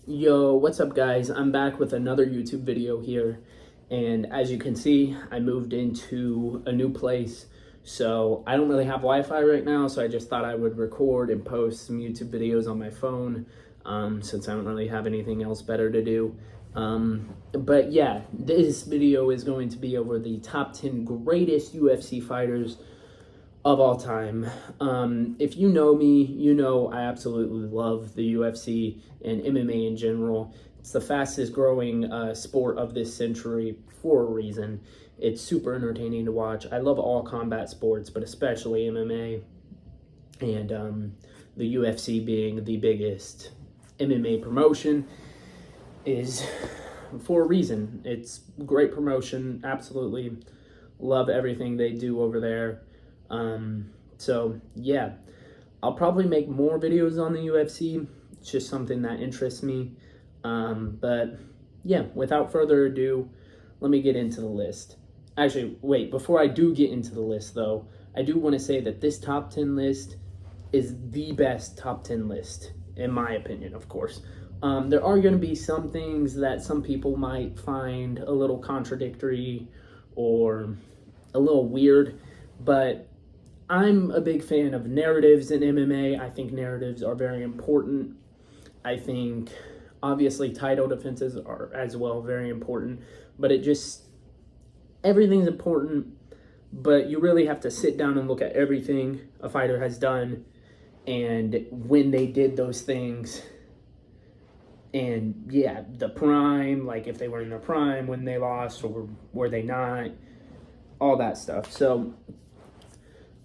Yo, what's up guys? I'm back with another YouTube video here, and as you can see, I moved into a new place, so I don't really have Wi-Fi right now, so I just thought I would record and post some YouTube videos on my phone, since I don't really have anything else better to do. But yeah, this video is going to be over the top 10 greatest UFC fighters of all time. If you know me, you know I absolutely love the UFC and MMA in general. It's the fastest growing sport of this century for a reason. It's super entertaining to watch. I love all combat sports, but especially MMA. And the UFC being the biggest MMA promotion is for a reason. It's great promotion. Absolutely love everything they do over there. So yeah, I'll probably make more videos on the UFC. It's just something that interests me. But yeah, without further ado, let me get into the list. Actually, wait, before I do get into the list though, I do want to say that this top 10 list is the best top 10 list, in my opinion, of course. There are going to be some things that some people might find a little contradictory or a little weird, but I'm a big fan of narratives in MMA. I think narratives are very important. I think obviously title defenses are as well very important, but everything's important, but you really have to sit down and look at everything a fighter has done and when they did those things. And yeah, the prime, like if they were in their prime when they lost or were they not, all that stuff. So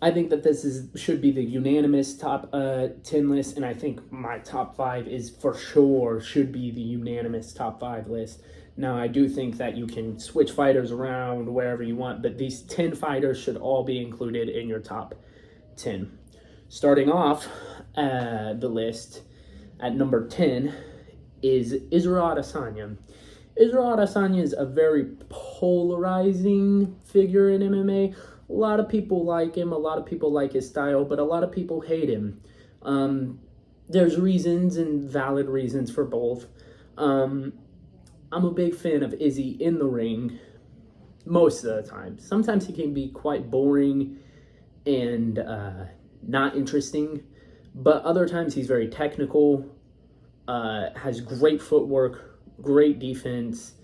I think that should be the unanimous top 10 list, and I think my top 5 is for sure should be the unanimous top 5 list. Now, I do think that you can switch fighters around wherever you want, but these 10 fighters should all be included in your top 10. Starting off the list at number 10 is Israel Adesanya. Israel Adesanya is a very polarizing figure in MMA. A lot of people like him, a lot of people like his style, but a lot of people hate him. There's reasons and valid reasons for both. I'm a big fan of Izzy in the ring most of the time. Sometimes he can be quite boring and not interesting, but other times he's very technical, has great footwork, great defense,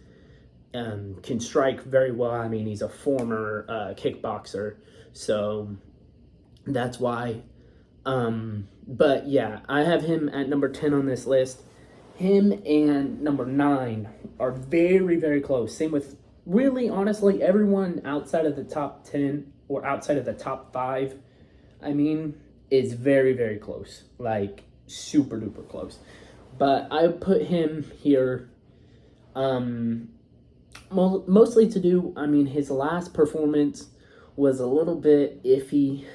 can strike very well. I mean, he's a former kickboxer, so that's why. But yeah, I have him at number 10 on this list. Him and number 9 are very, very close. Same with, really, honestly, everyone outside of the top 10 or outside of the top 5, I mean, is very, very close. Like, super duper close. But I put him here, mostly to do, I mean, his last performance was a little bit iffy.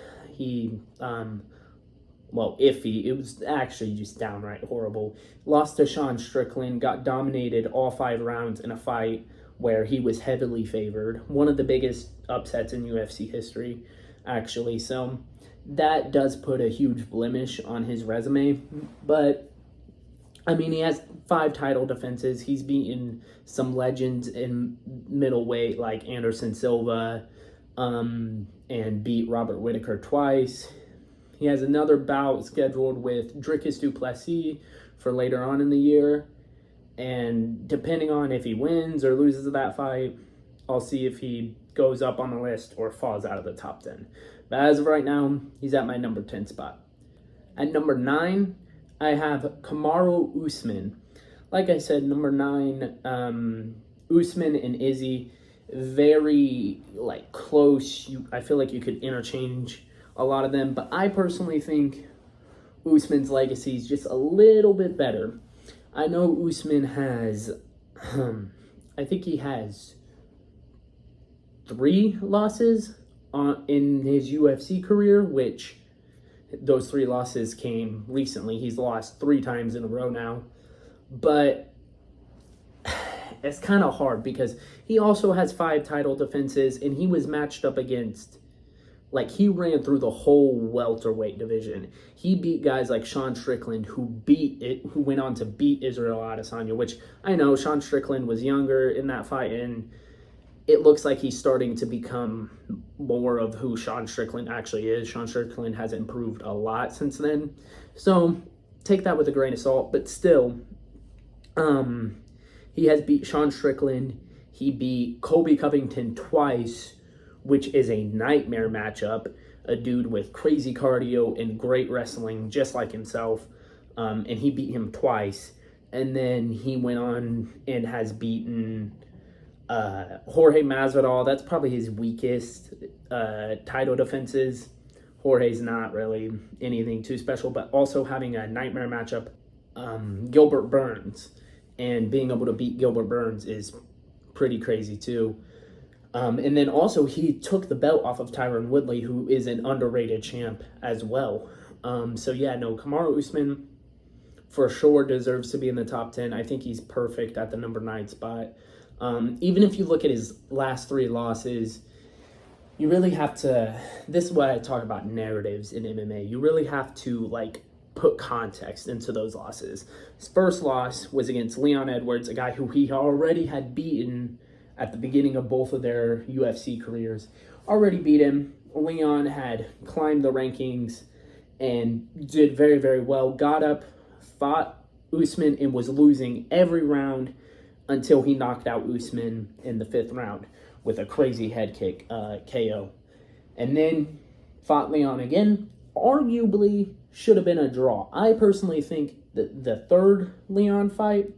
Iffy. It was actually just downright horrible. Lost to Sean Strickland, got dominated all 5 rounds in a fight where he was heavily favored. One of the biggest upsets in UFC history, actually. So that does put a huge blemish on his resume. But I mean, he has 5 title defenses. He's beaten some legends in middleweight like Anderson Silva, and beat Robert Whittaker twice. He has another bout scheduled with Dricus du Plessis for later on in the year. And depending on if he wins or loses that fight, I'll see if he goes up on the list or falls out of the top 10. But as of right now, he's at my number 10 spot. At number 9, I have Kamaru Usman. Like I said, number 9, Usman and Izzy, very like close. I feel like you could interchange a lot of them, but I personally think Usman's legacy is just a little bit better. I know Usman has, I think he has 3 losses in his UFC career, which those 3 losses came recently. He's lost 3 times in a row now. But it's kind of hard because he also has 5 title defenses, and he was matched up against Like, he ran through the whole welterweight division. He beat guys like Sean Strickland, who went on to beat Israel Adesanya, which I know Sean Strickland was younger in that fight, and it looks like he's starting to become more of who Sean Strickland actually is. Sean Strickland has improved a lot since then. So take that with a grain of salt, but still, he has beat Sean Strickland. He beat Colby Covington twice, which is a nightmare matchup. A dude with crazy cardio and great wrestling, just like himself. And he beat him twice. And then he went on and has beaten Jorge Masvidal. That's probably his weakest title defenses. Jorge's not really anything too special, but also having a nightmare matchup, Gilbert Burns. And being able to beat Gilbert Burns is pretty crazy too. And then also he took the belt off of Tyron Woodley, who is an underrated champ as well. So yeah, no, Kamaru Usman for sure deserves to be in the top 10. I think he's perfect at the number 9 spot. Even if you look at his last 3 losses, you really have to, this is what I talk about narratives in MMA. You really have to like put context into those losses. His first loss was against Leon Edwards, a guy who he already had beaten at the beginning of both of their UFC careers. Already beat him. Leon had climbed the rankings and did very, very well. Got up, fought Usman, and was losing every round until he knocked out Usman in the 5th round with a crazy head kick KO. And then fought Leon again. Arguably should have been a draw. I personally think that the 3rd Leon fight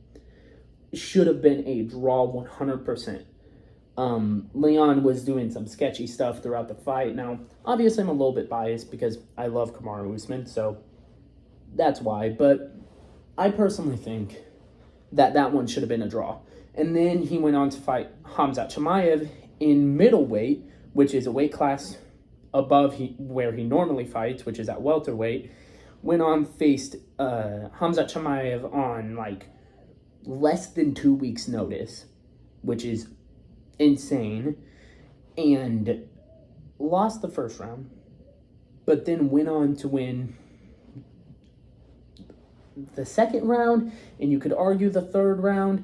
should have been a draw 100%. Leon was doing some sketchy stuff throughout the fight. Now, obviously I'm a little bit biased because I love Kamaru Usman, so that's why. But I personally think that one should have been a draw. And then he went on to fight Khamzat Chimaev in middleweight, which is a weight class above where he normally fights, which is at welterweight. Went on, faced Khamzat Chimaev on like less than 2 weeks notice, which is insane, and lost the 1st round, but then went on to win the 2nd round, and you could argue the 3rd round.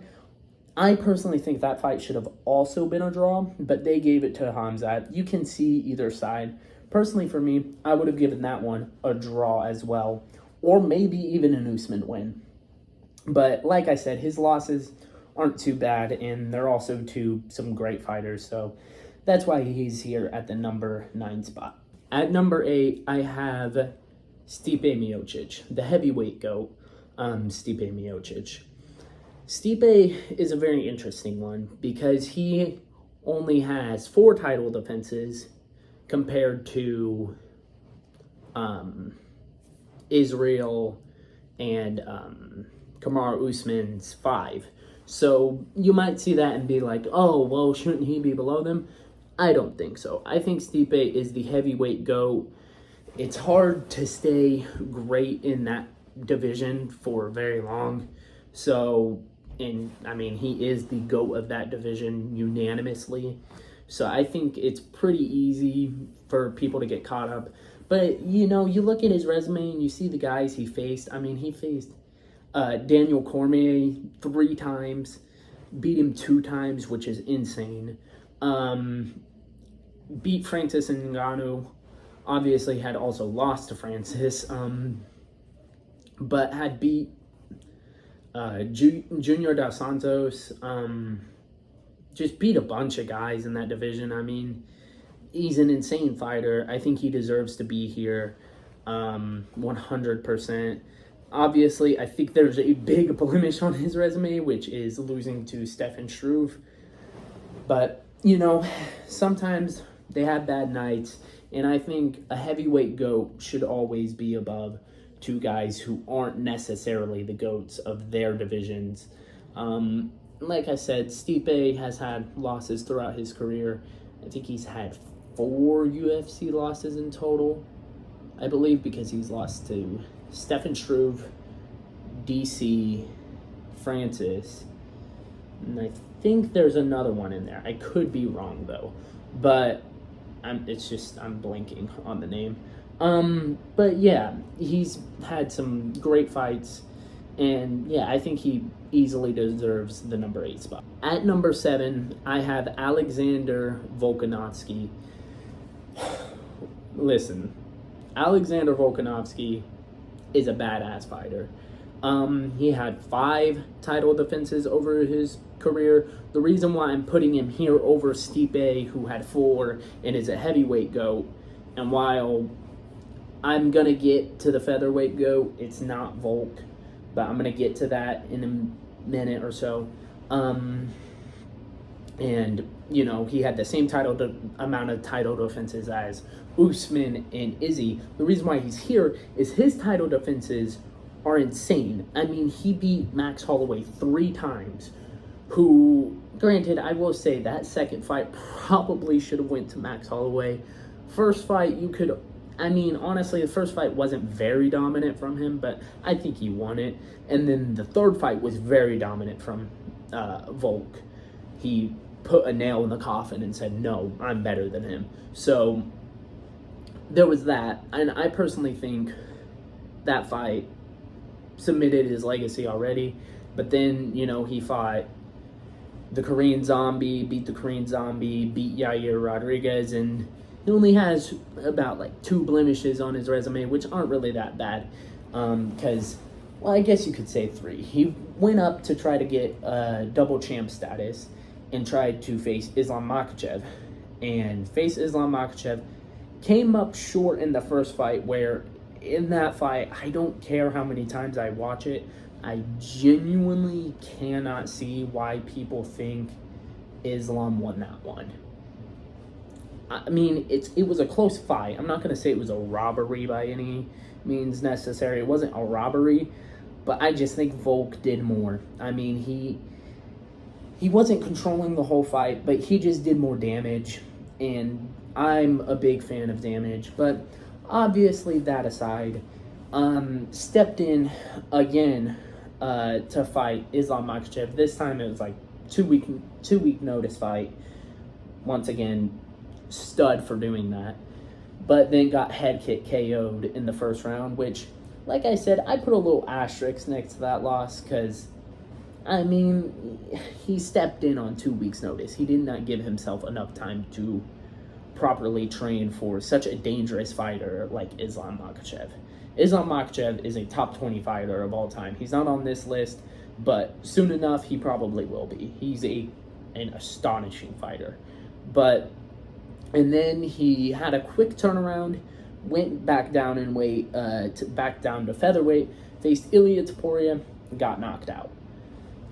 I personally think that fight should have also been a draw, but they gave it to Khamzat. You can see either side. Personally, for me, I would have given that one a draw as well, or maybe even an Usman win. But like I said, his losses aren't too bad, and they're also to some great fighters, so that's why he's here at the number 9 spot. At number 8, I have Stipe Miocic, the heavyweight GOAT, Stipe Miocic. Stipe is a very interesting one because he only has 4 title defenses compared to Israel and Kamaru Usman's 5. So you might see that and be like, oh, well, shouldn't he be below them? I don't think so. I think Stipe is the heavyweight GOAT. It's hard to stay great in that division for very long. So, and I mean, he is the GOAT of that division unanimously. So I think it's pretty easy for people to get caught up. But, you know, you look at his resume and you see the guys he faced. I mean, he faced Daniel Cormier 3 times, beat him 2 times, which is insane. Beat Francis Ngannou, obviously had also lost to Francis, but had beat Junior Dos Santos, just beat a bunch of guys in that division. I mean, he's an insane fighter. I think he deserves to be here 100%. Obviously, I think there's a big blemish on his resume, which is losing to Stefan Struve. But, you know, sometimes they have bad nights, and I think a heavyweight GOAT should always be above 2 guys who aren't necessarily the GOATs of their divisions. Like I said, Stipe has had losses throughout his career. I think he's had 4 UFC losses in total, I believe, because he's lost to Stefan Struve, DC, Francis, and I think there's another one in there. I could be wrong, though. But I'm blanking on the name. But yeah, he's had some great fights, and yeah, I think he easily deserves the number 8 spot. At number 7, I have Alexander Volkanovski. Listen, Alexander Volkanovski is a badass fighter. He had 5 title defenses over his career. The reason why I'm putting him here over Stipe, who had 4 and is a heavyweight GOAT, and while I'm going to get to the featherweight GOAT, it's not Volk, but I'm going to get to that in a minute or so. And, you know, he had the same amount of title defenses as Usman and Izzy. The reason why he's here is his title defenses are insane. I mean, he beat Max Holloway 3 times, who, granted, I will say that second fight probably should have went to Max Holloway. First fight, honestly, the first fight wasn't very dominant from him, but I think he won it. And then the third fight was very dominant from Volk. He put a nail in the coffin and said, no, I'm better than him. So there was that. And I personally think that fight cemented his legacy already. But then, you know, he fought the Korean Zombie, beat the Korean Zombie, beat Yair Rodriguez, and he only has about like 2 blemishes on his resume, which aren't really that bad. Because, well, I guess you could say 3. He went up to try to get double champ status and tried to face Islam Makhachev. And face Islam Makhachev came up short in the first fight, where in that fight, I don't care how many times I watch it, I genuinely cannot see why people think Islam won that one. I mean, it was a close fight. I'm not going to say it was a robbery by any means necessary. It wasn't a robbery, but I just think Volk did more. I mean, he wasn't controlling the whole fight, but he just did more damage, and I'm a big fan of damage. But obviously, that aside, stepped in again to fight Islam Makhachev. This time it was like 2-week notice fight. Once again, stud for doing that, but then got head kick KO'd in the first round, which, like I said, I put a little asterisk next to that loss, because I mean, he stepped in on 2 weeks notice. He did not give himself enough time to properly train for such a dangerous fighter like Islam Makhachev. Islam Makhachev is a top 20 fighter of all time. He's not on this list, but soon enough he probably will be. He's an astonishing fighter. And then he had a quick turnaround, went back down in weight, back down to featherweight, faced Ilia Topuria, got knocked out.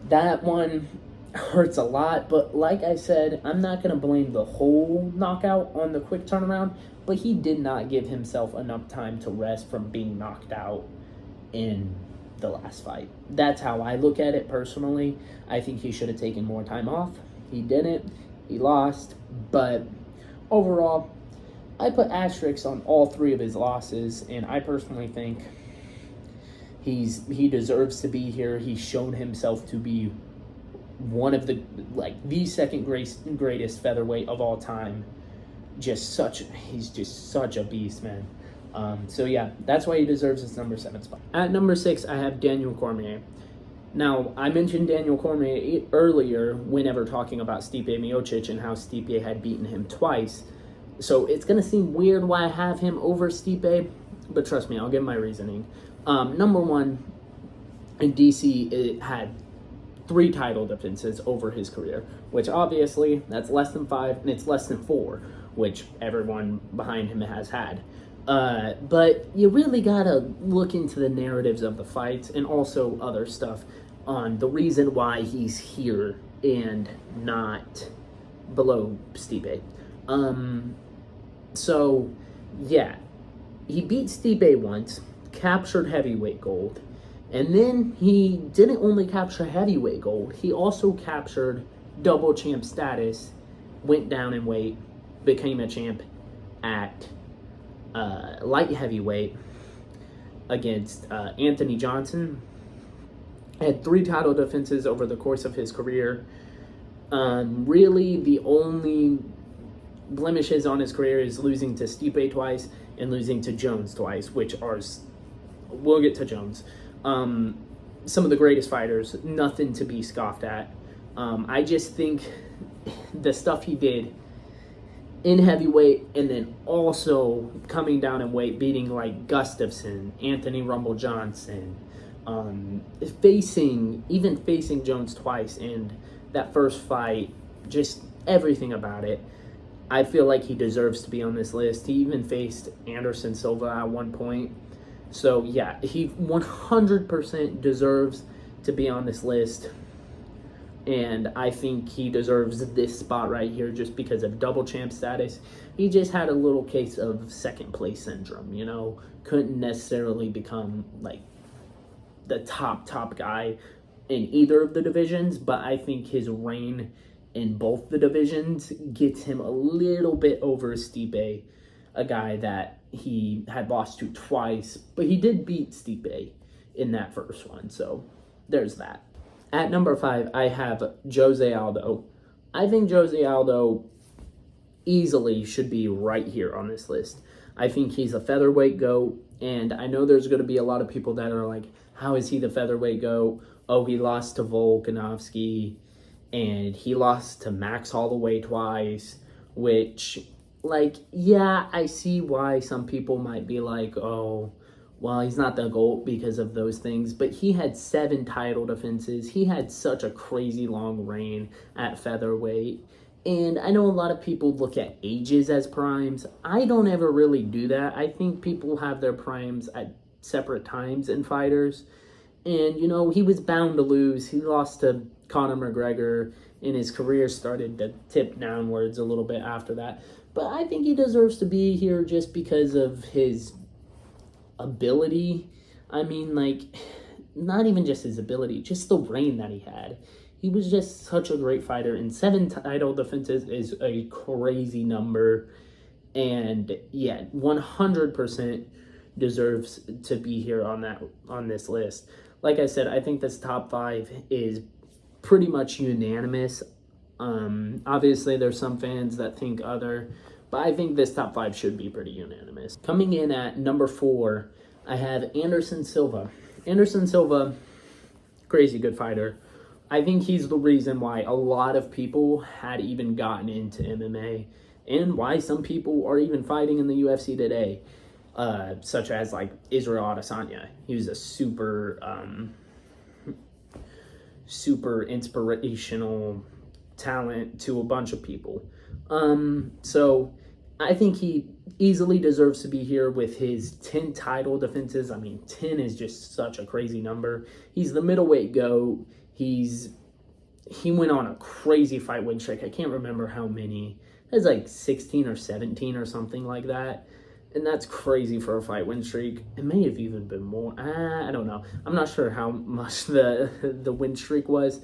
That one hurts a lot, but like I said, I'm not going to blame the whole knockout on the quick turnaround, but he did not give himself enough time to rest from being knocked out in the last fight. That's how I look at it personally. I think he should have taken more time off. He didn't. He lost, but overall, I put asterisks on all 3 of his losses, and I personally think he deserves to be here. He's shown himself to be one of the second greatest featherweight of all time. He's just such a beast, man. So yeah, that's why he deserves his number 7 spot. At number 6, I have Daniel Cormier. Now, I mentioned Daniel Cormier earlier whenever talking about Stipe Miocic and how Stipe had beaten him twice. So it's going to seem weird why I have him over Stipe, but trust me, I'll give my reasoning. Number 1, in DC, it had 3 title defenses over his career, which obviously that's less than 5, and it's less than 4, which everyone behind him has had. But you really gotta look into the narratives of the fights and also other stuff on the reason why he's here and not below Stipe. So yeah, he beat Stipe once, captured heavyweight gold, and then he didn't only capture heavyweight gold, he also captured double champ status, went down in weight, became a champ at light heavyweight against Anthony Johnson. Had 3 title defenses over the course of his career. Really, the only blemishes on his career is losing to Stipe twice and losing to Jones twice, which are, we'll get to Jones. Some of the greatest fighters, nothing to be scoffed at. I just think the stuff he did in heavyweight and then also coming down in weight, beating like Gustafson, Anthony Rumble Johnson, facing Jones twice, and that first fight, just everything about it. I feel like he deserves to be on this list. He even faced Anderson Silva at one point. So yeah, he 100% deserves to be on this list. And I think he deserves this spot right here just because of double champ status. He just had a little case of second place syndrome, you know, couldn't necessarily become like the top guy in either of the divisions, but I think his reign in both the divisions gets him a little bit over Stipe, a guy that he had lost to twice, but he did beat Stipe in that first one, so there's that. At number 5, I have Jose Aldo. I think Jose Aldo easily should be right here on this list. I think he's a featherweight GOAT, and I know there's going to be a lot of people that are like, how is he the featherweight GOAT? Oh, he lost to Volkanovski, and he lost to Max Holloway twice, which, like, yeah, I see why some people might be like, oh, well, he's not the GOAT because of those things, but he had 7 title defenses. He had such a crazy long reign at featherweight. And I know a lot of people look at ages as primes. I don't ever really do that. I think people have their primes at separate times in fighters. And, you know, he was bound to lose. He lost to Conor McGregor, and his career started to tip downwards a little bit after that. But I think he deserves to be here just because of his ability. I mean, like, not even just his ability, just the reign that he had. He was just such a great fighter, and 7 title defenses is a crazy number. And yeah, 100% deserves to be here on this list. Like I said, I think this top 5 is pretty much unanimous. Obviously, there's some fans that think other, but I think this top 5 should be pretty unanimous. Coming in at number 4, I have Anderson Silva. Anderson Silva, crazy good fighter. I think he's the reason why a lot of people had even gotten into MMA, and why some people are even fighting in the UFC today, such as like Israel Adesanya. He was a super inspirational talent to a bunch of people. So I think he easily deserves to be here with his 10 title defenses. I mean, 10 is just such a crazy number. He's the middleweight GOAT. He went on a crazy fight win streak. I can't remember how many. It was like 16 or 17 or something like that. And that's crazy for a fight win streak. It may have even been more. I don't know. I'm not sure how much the win streak was,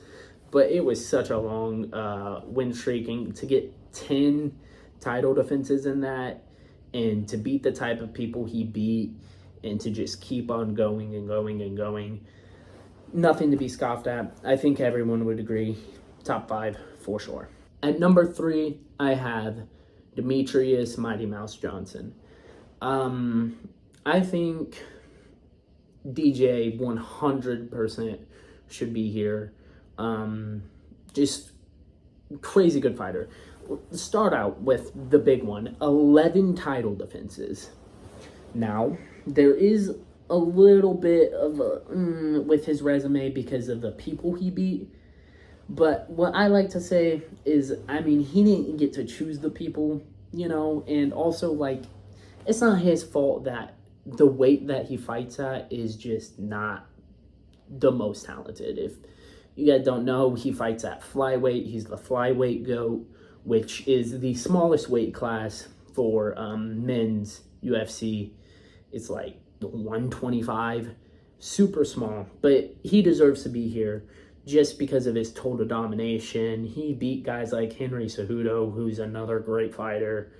but it was such a long win streak. And to get 10 title defenses in that, and to beat the type of people he beat, and to just keep on going and going and going, nothing to be scoffed at. I think everyone would agree. Top 5 for sure. At number 3, I have Demetrius Mighty Mouse Johnson. I think DJ 100% should be here. Just crazy good fighter. Start out with the big one, 11 title defenses. Now, there is a little bit of with his resume because of the people he beat. But what I like to say is, I mean, he didn't get to choose the people, you know, and also, like, it's not his fault that the weight that he fights at is just not the most talented. If you guys don't know, he fights at flyweight. He's the flyweight GOAT, which is the smallest weight class for men's UFC. It's like 125, super small, but he deserves to be here just because of his total domination. He beat guys like Henry Cejudo, who's another great fighter.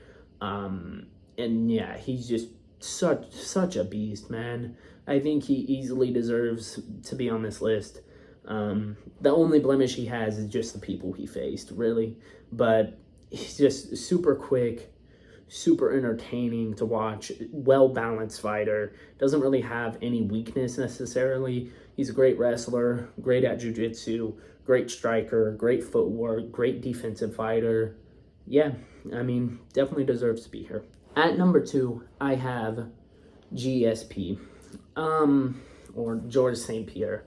And yeah, he's just such a beast, man. I think he easily deserves to be on this list. The only blemish he has is just the people he faced, really. But he's just super quick, super entertaining to watch, well-balanced fighter, doesn't really have any weakness necessarily. He's a great wrestler, great at jiu-jitsu, great striker, great footwork, great defensive fighter. Yeah, I mean, definitely deserves to be here. At number 2, I have GSP, or George St. Pierre.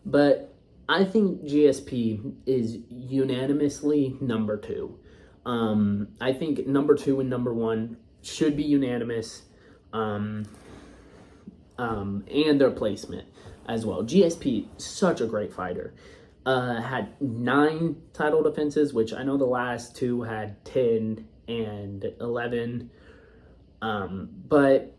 But I think GSP is unanimously number 2. I think number 2 and number 1 should be unanimous, and their placement as well. GSP, such a great fighter. Had 9 title defenses, which I know the last 2 had 10 and 11. But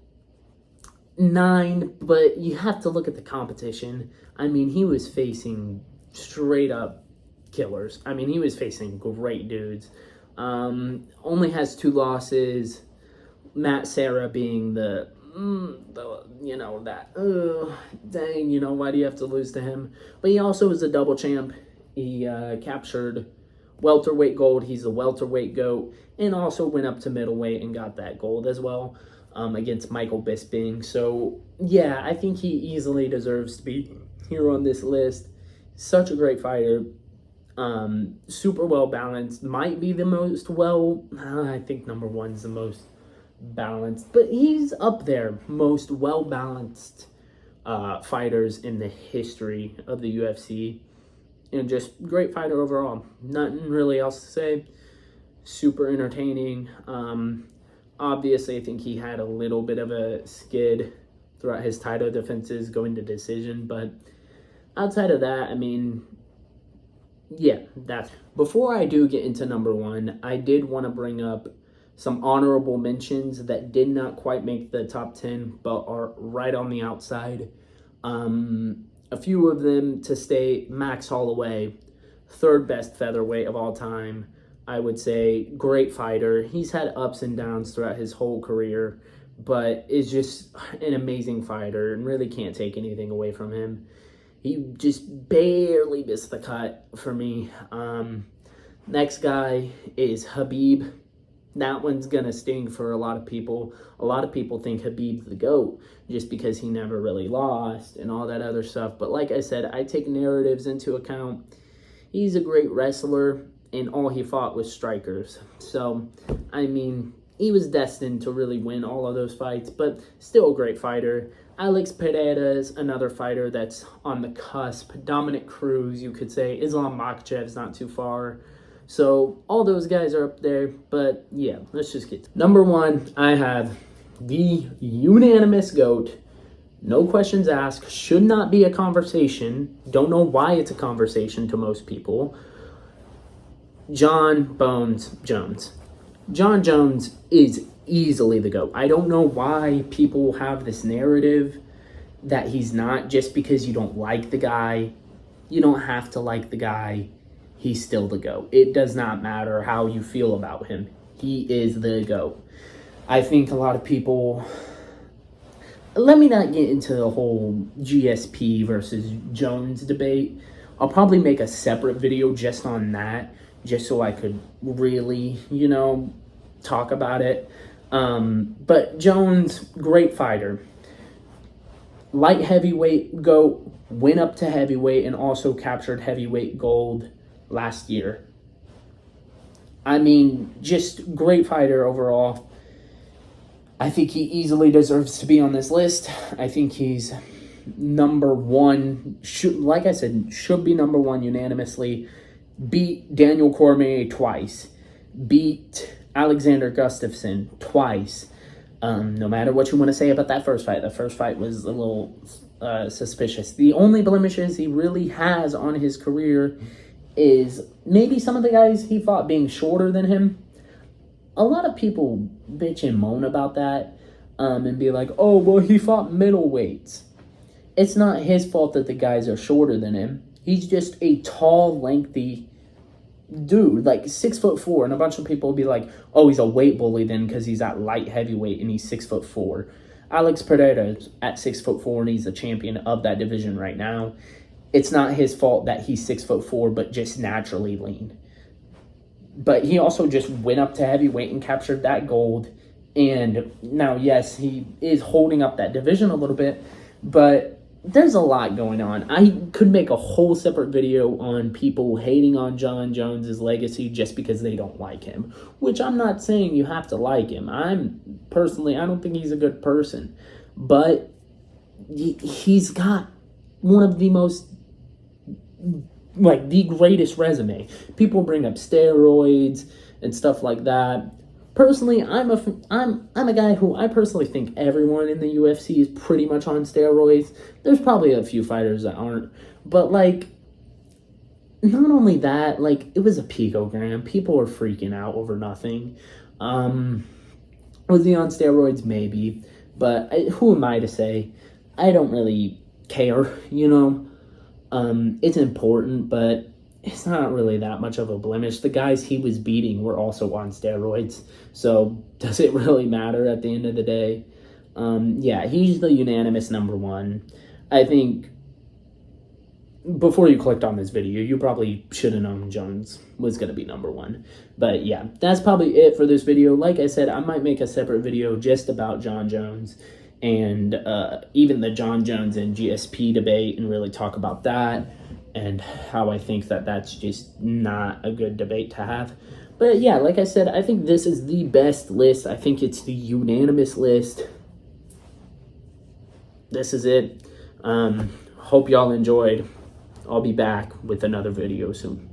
9, but you have to look at the competition. I mean, he was facing straight up killers. I mean, he was facing great dudes. Only has 2 losses. Matt Serra being dang, why do you have to lose to him? But he also is a double champ. He captured welterweight gold. He's a welterweight GOAT, and also went up to middleweight and got that gold as well, against Michael Bisping. So yeah, I think he easily deserves to be here on this list. Such a great fighter. Super well balanced. Might be the most I think number 1's the most balanced, but he's up there, most well balanced fighters in the history of the UFC, and just great fighter overall. Nothing really else to say. Super entertaining. Obviously, I think he had a little bit of a skid throughout his title defenses going to decision, but outside of that, I mean, yeah, that's. Before I do get into number 1, I did want to bring up some honorable mentions that did not quite make the top 10, but are right on the outside. A few of them to stay: Max Holloway, 3rd best featherweight of all time. I would say great fighter. He's had ups and downs throughout his whole career, but is just an amazing fighter and really can't take anything away from him. He just barely missed the cut for me. Next guy is Khabib. That one's going to sting for a lot of people. A lot of people think Khabib's the GOAT just because he never really lost and all that other stuff. But like I said, I take narratives into account. He's a great wrestler, and all he fought was strikers. So, I mean, he was destined to really win all of those fights, but still a great fighter. Alex Pereira is another fighter that's on the cusp. Dominic Cruz, you could say. Islam Makhachev's not too far. So all those guys are up there, but yeah, let's just get to number 1. I have the unanimous GOAT. No questions asked. Should not be a conversation. Don't know why it's a conversation to most people. Jon Bones Jones. Jon Jones is easily the GOAT. I don't know why people have this narrative that he's not. Just because you don't like the guy, you don't have to like the guy. He's still the GOAT. It does not matter how you feel about him. He is the GOAT. I think a lot of people... Let me not get into the whole GSP versus Jones debate. I'll probably make a separate video just on that, just so I could really, talk about it. But Jones, great fighter. Light heavyweight GOAT, went up to heavyweight and also captured heavyweight gold last year. I mean, just great fighter overall. I think he easily deserves to be on this list. I think he's number 1. Like I said, should be number 1 unanimously. Beat Daniel Cormier twice. Beat Alexander Gustafsson twice. No matter what you want to say about that first fight. The first fight was a little suspicious. The only blemishes he really has on his career is maybe some of the guys he fought being shorter than him. A lot of people bitch and moan about that, and be like, oh, well, he fought middleweights. It's not his fault that the guys are shorter than him. He's just a tall, lengthy dude, like 6'4", and a bunch of people will be like, oh, he's a weight bully then because he's at light heavyweight and he's 6'4". Alex Pereira is at 6'4", and he's the champion of that division right now. It's not his fault that he's 6'4", but just naturally lean. But he also just went up to heavyweight and captured that gold. And now, yes, he is holding up that division a little bit, but there's a lot going on. I could make a whole separate video on people hating on John Jones's legacy just because they don't like him, which I'm not saying you have to like him. I don't think he's a good person, but he's got one of the most, like, the greatest resume. People bring up steroids and stuff like that. Personally, I'm a guy who I personally think everyone in the UFC is pretty much on steroids. There's probably a few fighters that aren't, but like, not only that, like, it was a picogram. People were freaking out over nothing. Was he on steroids? Maybe, but who am I to say? I don't really care, you know. It's important, but it's not really that much of a blemish. The guys he was beating were also on steroids, so does it really matter at the end of the day? Yeah, he's the unanimous number one. I think before you clicked on this video, you probably should have known Jones was going to be number one. But yeah, that's probably it for this video. Like I said, I might make a separate video just about John Jones and even the John Jones and GSP debate, and really talk about that and how I think that that's just not a good debate to have. But yeah, like I said, I think this is the best list. I think it's the unanimous list. This is it. Hope y'all enjoyed. I'll be back with another video soon.